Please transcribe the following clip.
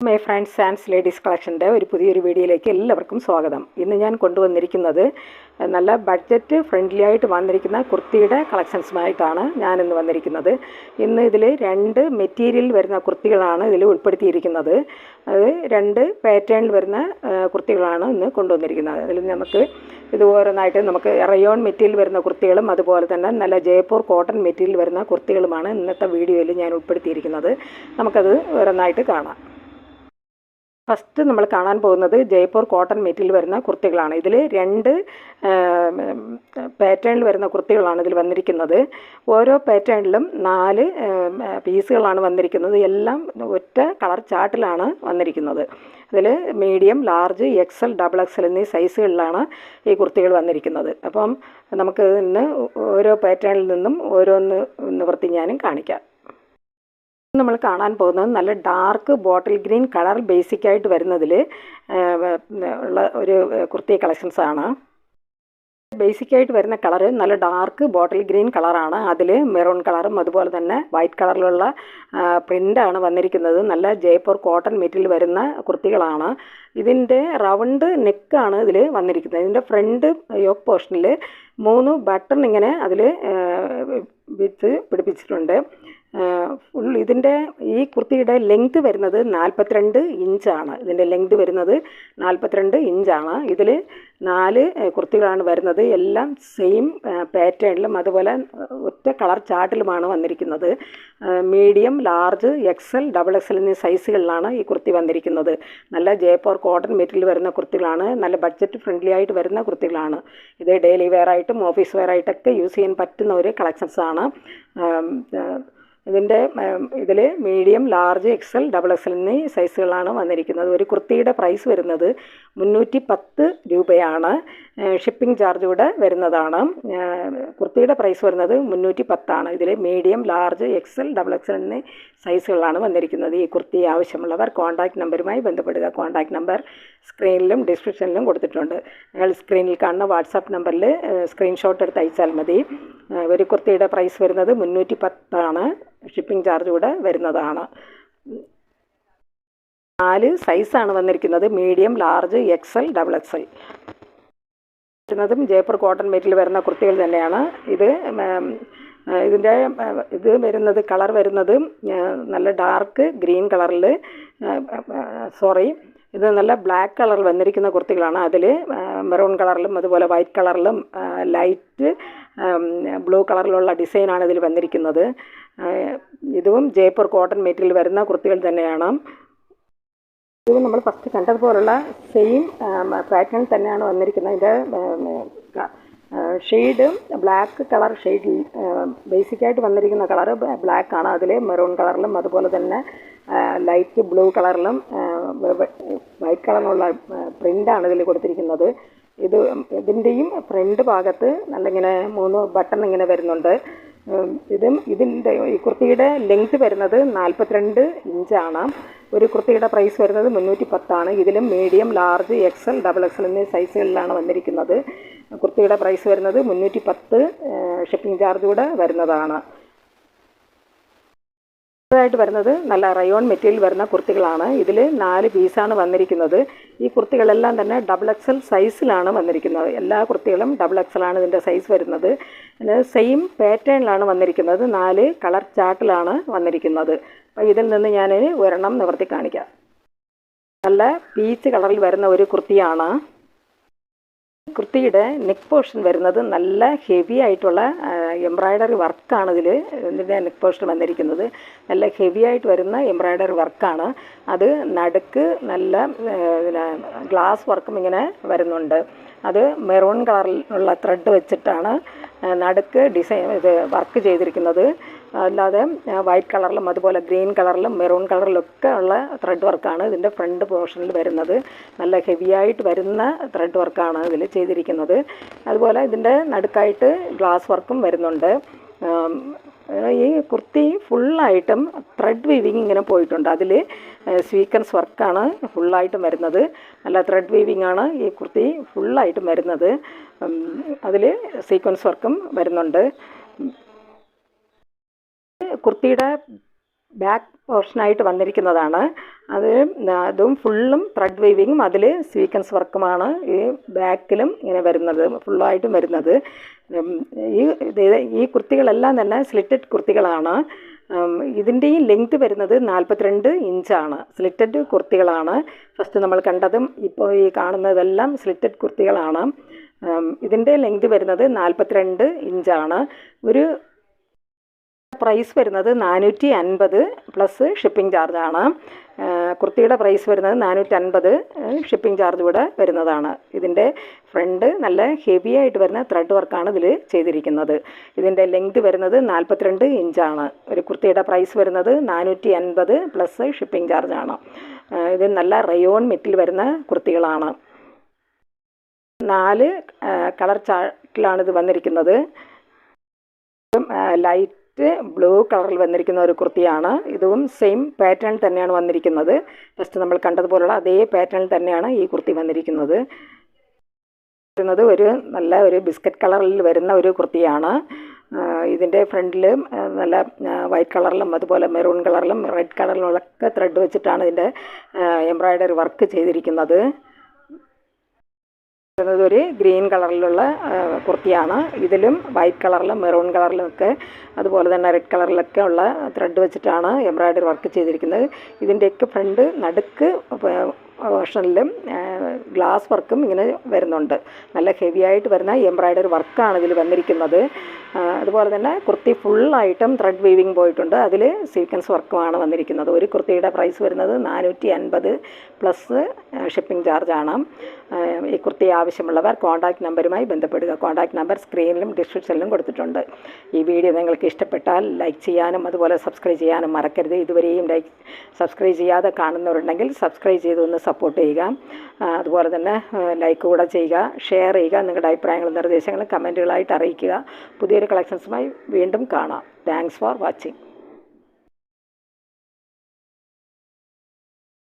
My friends and ladies കളക്ഷൻ്റെ ഒരു പുതിയൊരു വീഡിയോയിലേക്ക് എല്ലാവർക്കും സ്വാഗതം. ഇന്ന് ഞാൻ കൊണ്ടുവന്നിരിക്കുന്നത് നല്ല ബഡ്ജറ്റ് ഫ്രണ്ട്ലി ആയിട്ട് വന്നിരിക്കുന്ന കുർത്തിയുടെ കളക്ഷൻസുമായിട്ടാണ് ഞാനിന്ന് വന്നിരിക്കുന്നത്. ഇന്ന് ഇതിൽ 2 മെറ്റീരിയൽ വരുന്ന കുർത്തികളാണ് ഇതിൽ ഉൾപ്പെടുത്തിയിരിക്കുന്നത്. അത് 2 പാറ്റേണിൽ വരുന്ന കുർത്തികളാണ് ഇന്ന് കൊണ്ടുവന്നിരിക്കുന്നത്. അതിൽ നമുക്ക് ഇത് ഓരോന്നായിട്ട് നമുക്ക് റയോൺ മെറ്റീരിയൽ വരുന്ന കുർത്തികളും അതുപോലെ തന്നെ നല്ല ജയ്പൂർ കോട്ടൺ മെറ്റീരിയൽ വരുന്ന കുർത്തികളുമാണ് ഇന്നത്തെ വീഡിയോയിൽ ഞാൻ ഉൾപ്പെടുത്തിയിരിക്കുന്നത്. നമുക്കത് ഓരോന്നായിട്ട് കാണാം. ഫസ്റ്റ് നമ്മൾ കാണാൻ പോകുന്നത് ജയ്പൂർ കോട്ടൺ മെറ്റീരിയൽ വരുന്ന കുർത്തികളാണ്. ഇതിൽ 2 പാറ്റേണിൽ വരുന്ന കുർത്തികളാണ് ഇതിൽ വന്നിരിക്കുന്നത്. ഓരോ പാറ്റേണിലും 4 പീസുകളാണ് വന്നിരിക്കുന്നത്. എല്ലാം ഒറ്റ കളർ ചാർട്ടിലാണ് വന്നിരിക്കുന്നത്. ഇതിൽ മീഡിയം, ലാർജ്, XL, XXL എന്നീ സൈസുകളിലാണ് ഈ കുർത്തികൾ വന്നിരിക്കുന്നത്. അപ്പം നമുക്ക് ഇന്ന് ഓരോ പാറ്റേണിൽ നിന്നും ഓരോന്ന് നിവർത്തി ഞാനും കാണിക്കാം. നമ്മൾ കാണാൻ പോകുന്നത് നല്ല ഡാർക്ക് ബോട്ടിൽ ഗ്രീൻ കളർ ബേസിക്കായിട്ട് വരുന്നതിൽ ഉള്ള ഒരു കുർത്തി കളക്ഷൻസാണ്. ബേസിക്കായിട്ട് വരുന്ന കളറ് നല്ല ഡാർക്ക് ബോട്ടിൽ ഗ്രീൻ കളറാണ്. അതിൽ മെറൂൺ കളറും അതുപോലെ തന്നെ വൈറ്റ് കളറിലുള്ള പ്രിൻ്റാണ് വന്നിരിക്കുന്നത്. നല്ല ജയ്പൂർ കോട്ടൺ മെറ്റീരിയൽ വരുന്ന കുർത്തികളാണ്. ഇതിൻ്റെ റൗണ്ട് നെക്കാണ് ഇതിൽ വന്നിരിക്കുന്നത്. ഇതിൻ്റെ ഫ്രണ്ട് യോക്ക് പോർഷനിൽ 3 ബട്ടൺ ഇങ്ങനെ അതിൽ വിത്ത് പിടിപ്പിച്ചിട്ടുണ്ട്. ഇതിൻ്റെ ഈ കുർത്തിയുടെ ലെങ്ത് വരുന്നത് 42 ഇഞ്ചാണ്. ഇതിൻ്റെ ലെങ്ത് വരുന്നത് 42 ഇഞ്ചാണ്. ഇതിൽ 4 കുർത്തികളാണ് വരുന്നത്. എല്ലാം സെയിം പാറ്റേണിലും അതുപോലെ ഒറ്റ കളർ ചാർട്ടിലുമാണ് വന്നിരിക്കുന്നത്. മീഡിയം, ലാർജ്, XL, XXL എന്നീ സൈസുകളിലാണ് ഈ കുർത്തി വന്നിരിക്കുന്നത്. നല്ല ജയ്പൂർ കോട്ടൺ മെറ്റീരിയൽ വരുന്ന കുർത്തികളാണ്. നല്ല ബഡ്ജറ്റ് ഫ്രണ്ട്ലി ആയിട്ട് വരുന്ന കുർത്തികളാണ്. ഇത് ഡെയിലി വെയർ ആയിട്ടും ഓഫീസ് വെയർ ആയിട്ടൊക്കെ യൂസ് ചെയ്യാൻ പറ്റുന്ന ഒരു കളക്ഷൻസാണ്. ഇതിൽ മീഡിയം, ലാർജ്, XL, XXL എന്നീ സൈസുകളാണ് വന്നിരിക്കുന്നത്. ഒരു കുർത്തിയുടെ പ്രൈസ് വരുന്നത് 310 രൂപയാണ്. ഷിപ്പിംഗ് ചാർജ് കൂടെ വരുന്നതാണ്. കുർത്തിയുടെ പ്രൈസ് വരുന്നത് 310 ഇതിൽ മീഡിയം, ലാർജ്, XL, XXL എന്നീ സൈസുകളാണ് വന്നിരിക്കുന്നത്. ഈ കുർത്തി ആവശ്യമുള്ളവർ കോൺടാക്റ്റ് നമ്പറുമായി ബന്ധപ്പെടുക. കോൺടാക്റ്റ് നമ്പർ സ്ക്രീനിലും ഡിസ്ക്രിപ്ഷനിലും കൊടുത്തിട്ടുണ്ട്. നിങ്ങൾ സ്ക്രീനിൽ കാണുന്ന വാട്സാപ്പ് നമ്പറിൽ സ്ക്രീൻഷോട്ട് എടുത്ത് അയച്ചാൽ മതി. ഒരു കുർത്തിയുടെ പ്രൈസ് വരുന്നത് 310. ഷിപ്പിംഗ് ചാർജ് കൂടെ വരുന്നതാണ്. 4 സൈസാണ് വന്നിരിക്കുന്നത്. മീഡിയം, ലാർജ്, XL, XXL വരുന്നതും ജയ്പൂർ കോട്ടൺ മെറ്റീരിയൽ വരുന്ന കുർത്തികൾ തന്നെയാണ്. ഇത് വരുന്നത് കളർ വരുന്നത് നല്ല ഡാർക്ക് ഗ്രീൻ കളറിൽ ഇത് നല്ല ബ്ലാക്ക് കളറിൽ വന്നിരിക്കുന്ന കുർത്തികളാണ്. അതിൽ മെറൂൺ കളറിലും അതുപോലെ വൈറ്റ് കളറിലും ലൈറ്റ് ബ്ലൂ കളറിലുള്ള ഡിസൈനാണ് ഇതിൽ വന്നിരിക്കുന്നത്. ഇതും ജയ്പൂർ കോട്ടൺ മെറ്റീരിയൽ വരുന്ന കുർത്തികൾ തന്നെയാണ്. ഇത് നമ്മൾ ഫസ്റ്റ് കണ്ടതുപോലുള്ള സെയിം പാറ്റേൺ തന്നെയാണ് വന്നിരിക്കുന്നത്. ഇതിൻ്റെ ഷെയ്ഡ് ബ്ലാക്ക് കളർ ഷെയ്ഡിൽ ബേസിക്കായിട്ട് വന്നിരിക്കുന്ന കളറ് ബ്ലാക്കാണ്. അതിൽ മെറൂൺ കളറിലും അതുപോലെ തന്നെ ലൈറ്റ് ബ്ലൂ കളറിലും വൈറ്റ് കളറിലുള്ള പ്രിൻ്റാണ് ഇതിൽ കൊടുത്തിരിക്കുന്നത്. ഇതിൻ്റെയും ഫ്രണ്ട് ഭാഗത്ത് നല്ലിങ്ങനെ 3 ബട്ടൺ ഇങ്ങനെ വരുന്നുണ്ട്. ഈ കുർത്തിയുടെ ലെങ്ത് വരുന്നത് 42 ഇഞ്ചാണ്. ഒരു കുർത്തിയുടെ പ്രൈസ് വരുന്നത് 310. ഇതിലും മീഡിയം, ലാർജ്, XL, XXL എന്നീ സൈസുകളിലാണ് വന്നിരിക്കുന്നത്. കുർത്തിയുടെ പ്രൈസ് വരുന്നത് 310. ഷിപ്പിംഗ് ചാർജ് കൂടെ വരുന്നതാണ്. ായിട്ട് വരുന്നത് നല്ല റയോൺ മെറ്റീരിയൽ വരുന്ന കുർത്തികളാണ്. ഇതിൽ 4 പീസാണ് വന്നിരിക്കുന്നത്. ഈ കുർത്തികളെല്ലാം തന്നെ XXL സൈസിലാണ് വന്നിരിക്കുന്നത്. എല്ലാ കുർത്തികളും XXL ആണ് ഇതിൻ്റെ സൈസ് വരുന്നത്. സെയിം പാറ്റേണിലാണ് വന്നിരിക്കുന്നത്. 4 കളർ ചാർട്ടിലാണ് വന്നിരിക്കുന്നത്. അപ്പോൾ ഇതിൽ നിന്ന് ഞാൻ ഒരെണ്ണം നിവർത്തി കാണിക്കാം. നല്ല പീച്ച് കളറിൽ വരുന്ന ഒരു കുർത്തിയാണ്. കുർത്തിയുടെ നെക്ക് പോർഷൻ വരുന്നത് നല്ല ഹെവി ആയിട്ടുള്ള എംബ്രോയ്ഡറി വർക്കാണ്. ഇതിൻ്റെ നെക്ക് പോർഷൻ വന്നിരിക്കുന്നത് നല്ല ഹെവി ആയിട്ട് വരുന്ന എംബ്രോയ്ഡറി വർക്കാണ്. അത് നടുക്ക് നല്ല ഗ്ലാസ് വർക്കും ഇങ്ങനെ വരുന്നുണ്ട്. അത് മെറൂൺ കളറിലുള്ള ത്രെഡ് വെച്ചിട്ടാണ് നടുക്ക് വർക്ക് ചെയ്തിരിക്കുന്നത്. അല്ലാതെ വൈറ്റ് കളറിലും അതുപോലെ ഗ്രീൻ കളറിലും മെറൂൺ കളറിലൊക്കെ ഉള്ള ത്രെഡ് വർക്കാണ് ഇതിൻ്റെ ഫ്രണ്ട് പോർഷനിൽ വരുന്നത്. നല്ല ഹെവിയായിട്ട് വരുന്ന ത്രെഡ് വർക്കാണ് ഇതിൽ ചെയ്തിരിക്കുന്നത്. അതുപോലെ ഇതിൻ്റെ നടുക്കായിട്ട് ഗ്ലാസ് വർക്കും വരുന്നുണ്ട്. ഈ കുർത്തി ഫുള്ളായിട്ടും ത്രെഡ് വീവിങ് ഇങ്ങനെ പോയിട്ടുണ്ട്. അതിൽ സ്വീക്വൻസ് വർക്കാണ് ഫുള്ളായിട്ടും വരുന്നത്. നല്ല ത്രെഡ് വീവിങ് ആണ് ഈ കുർത്തി ഫുള്ളായിട്ടും വരുന്നത്. അതിൽ സീക്വൻസ് വർക്കും വരുന്നുണ്ട്. കുർത്തിയുടെ ബാക്ക് പോർഷനായിട്ട് വന്നിരിക്കുന്നതാണ്. അതും ഫുള്ളും ത്രെഡ് വീവിങ്ങും അതിൽ സ്വീക്വൻസ് വർക്കുമാണ് ഈ ബാക്കിലും ഇങ്ങനെ വരുന്നത്, ഫുള്ളായിട്ടും വരുന്നത്. ഈ കുർത്തികളെല്ലാം തന്നെ സ്ലിറ്റഡ് കുർത്തികളാണ്. ഇതിൻ്റെയും ലെങ്ത് വരുന്നത് 42 ഇഞ്ചാണ്. സ്ലിറ്റഡ് കുർത്തികളാണ്. ഫസ്റ്റ് നമ്മൾ കണ്ടതും ഇപ്പോൾ ഈ കാണുന്നതെല്ലാം സ്ലിറ്റഡ് കുർത്തികളാണ്. ഇതിൻ്റെ ലെങ്ത് വരുന്നത് 42 ഇഞ്ചാണ്. ഒരു പ്രൈസ് വരുന്നത് 450 പ്ലസ് ഷിപ്പിംഗ് ചാർജാണ്. കുർത്തിയുടെ പ്രൈസ് വരുന്നത് 450, ഷിപ്പിംഗ് ചാർജ് കൂടെ വരുന്നതാണ്. ഇതിൻ്റെ ഫ്രണ്ട് നല്ല ഹെവി ആയിട്ട് വരുന്ന ത്രെഡ് വർക്കാണ് ഇതിൽ ചെയ്തിരിക്കുന്നത്. ഇതിൻ്റെ ലെങ്ത് വരുന്നത് 42 ഇഞ്ചാണ്. ഒരു കുർത്തിയുടെ പ്രൈസ് വരുന്നത് 450 പ്ലസ് ഷിപ്പിംഗ് ചാർജാണ്. ഇത് നല്ല റയോൺ മെറ്റിൽ വരുന്ന കുർത്തികളാണ്. 4 കളർ ചാർട്ടിലാണ് ഇത് വന്നിരിക്കുന്നത്. ലൈറ്റ് ബ്ലൂ കളറിൽ വന്നിരിക്കുന്ന ഒരു കുർത്തിയാണ്. ഇതും സെയിം പാറ്റേൺ തന്നെയാണ് വന്നിരിക്കുന്നത്. ഫസ്റ്റ് നമ്മൾ കണ്ടതുപോലുള്ള അതേ പാറ്റേൺ തന്നെയാണ് ഈ കുർത്തി വന്നിരിക്കുന്നത്. ഒരു നല്ല ഒരു ബിസ്ക്കറ്റ് കളറിൽ വരുന്ന ഒരു കുർത്തിയാണ്. ഇതിൻ്റെ ഫ്രണ്ടിൽ നല്ല വൈറ്റ് കളറിലും അതുപോലെ മെറൂൺ കളറിലും റെഡ് കളറിലുമൊക്കെ ത്രെഡ് വെച്ചിട്ടാണ് ഇതിൻ്റെ എംബ്രോയ്ഡറി വർക്ക് ചെയ്തിരിക്കുന്നത്. ഒരു ഗ്രീൻ കളറിലുള്ള കുർത്തിയാണ്. ഇതിലും വൈറ്റ് കളിലും മെറൂൺ കളറിലും ഒക്കെ അതുപോലെ തന്നെ റെഡ് കളറിലൊക്കെ ഉള്ള ത്രെഡ് വെച്ചിട്ടാണ് എംബ്രോയ്ഡറി വർക്ക് ചെയ്തിരിക്കുന്നത്. ഇതിൻ്റെയൊക്കെ ഫ്രണ്ട് നടുക്ക് പോർഷനിലും ഗ്ലാസ് വർക്കും ഇങ്ങനെ വരുന്നുണ്ട്. നല്ല ഹെവി ആയിട്ട് വരുന്ന എംബ്രോയ്ഡറി വർക്കാണ് ഇതിൽ വന്നിരിക്കുന്നത്. അതുപോലെ തന്നെ കുർത്തി ഫുള്ളായിട്ടും ത്രെഡ് വീവിങ് പോയിട്ടുണ്ട്. അതിൽ സീക്വൻസ് വർക്കുമാണ് വന്നിരിക്കുന്നത്. ഒരു കുർത്തിയുടെ പ്രൈസ് വരുന്നത് 450 പ്ലസ് ഷിപ്പിംഗ് ചാർജാണ്. ഈ കുർത്തി ആവശ്യമുള്ളവർ കോൺടാക്റ്റ് നമ്പറുമായി ബന്ധപ്പെടുക. കോൺടാക്റ്റ് നമ്പർ സ്ക്രീനിലും ഡിസ്ക്രിപ്ഷനിലും കൊടുത്തിട്ടുണ്ട്. ഈ വീഡിയോ നിങ്ങൾക്ക് ഇഷ്ടപ്പെട്ടാൽ ലൈക്ക് ചെയ്യാനും അതുപോലെ സബ്സ്ക്രൈബ് ചെയ്യാനും മറക്കരുത്. ഇതുവരെയും സബ്സ്ക്രൈബ് ചെയ്യാതെ കാണുന്നവരുണ്ടെങ്കിൽ സബ്സ്ക്രൈബ് ചെയ്ത് ഒന്ന് സപ്പോർട്ട് ചെയ്യുക. അതുപോലെ തന്നെ ലൈക്ക് കൂടെ ചെയ്യുക, ഷെയർ ചെയ്യുക. നിങ്ങളുടെ അഭിപ്രായങ്ങളും നിർദ്ദേശങ്ങളും കമൻറ്റുകളായിട്ട് അറിയിക്കുക. പുതിയൊരു കളക്ഷൻസുമായി വീണ്ടും കാണാം. Thanks for watching.